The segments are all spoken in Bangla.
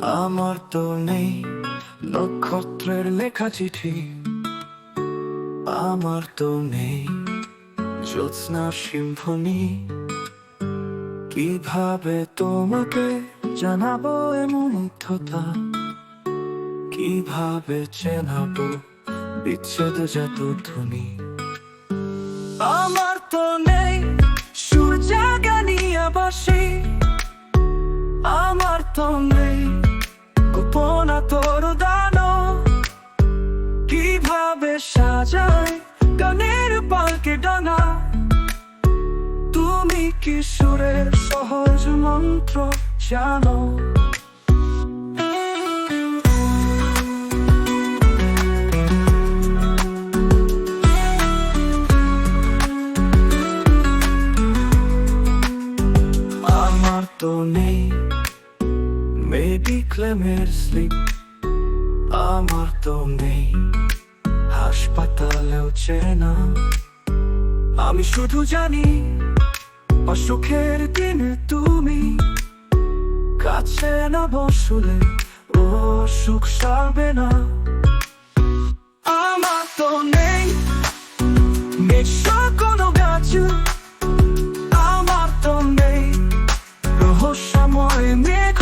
আমার তো নেই নক্ষত্রের লেখা চিঠি, আমার তো নেই জ্যোৎস্নার সিম্ফনি। কিভাবে তোমাকে জানাবো এমন মুগ্ধতা, কিভাবে চেনাবো বিচ্ছেদ যত ধ্বনি। আমার তো নেই সুর জাগানিয়া বাসি, আমার তো নেই গোপনা তোর দানো। কিভাবে সাজায় গানের পালকে ডানা, তুমি কি সুরের সহজ মন্ত্র জানো? আমার তো নেই মেডিক্লেমের স্লিপ, আমার তো নেই হাসপাতালেও চেনা। আমি শুধু জানি অসুখের দিনে তুমি কাছে না বসলে ও সুখ সারবে না। আমার তো নেই নিঃস্ব কোনো গাছ, আমার তো নেই রহস্যময় মেঘ।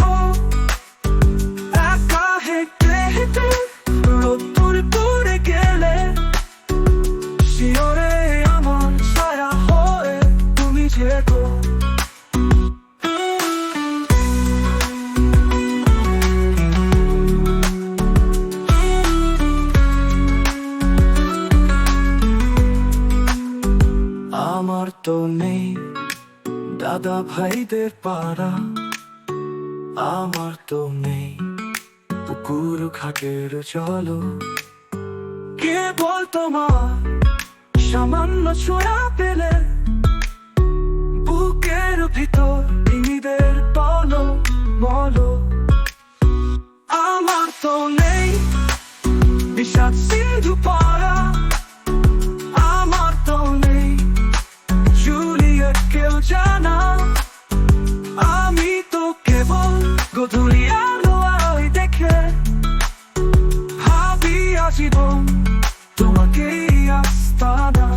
একা হেঁটে হেঁটে রোদ্দুর পড়ে গেলে শিওরে আমার ছায়া হয়ে তুমি যেগো। আমার তো নেই দাদা ভাইদের পাড়া, আমার তো নেই পুকুর ঘাটের চলো। কেবল তোমার সামান্য ছোঁয়া পেলে বুকের ভিতর তিমিদের বলো বলো। আমার তো নেই বিষাদ সিন্ধু পাড়া, আমার তো নেই জুলিয়েট কেউ জানা। আমি তো কেবল গধূলি আলোয় দেখে ভাবি আজীবন তোমাকে আস্তানা।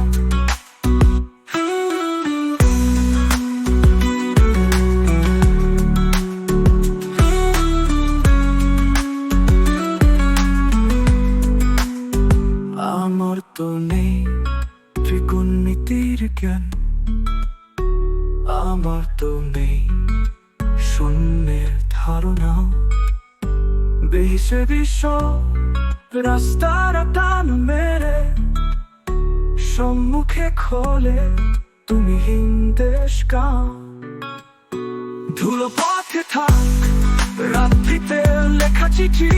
আমার তো নেই ত্রিকোণমিতির জ্ঞান, আমার তো নেই শূন্যের ধারণা। বেশে বিশ্ব রাস্তার টান মেরে সম্মুখে খোলে তুমি হিন্দেশ গান। ধুলো পথে থাক রাত্রিতে লেখা চিঠি,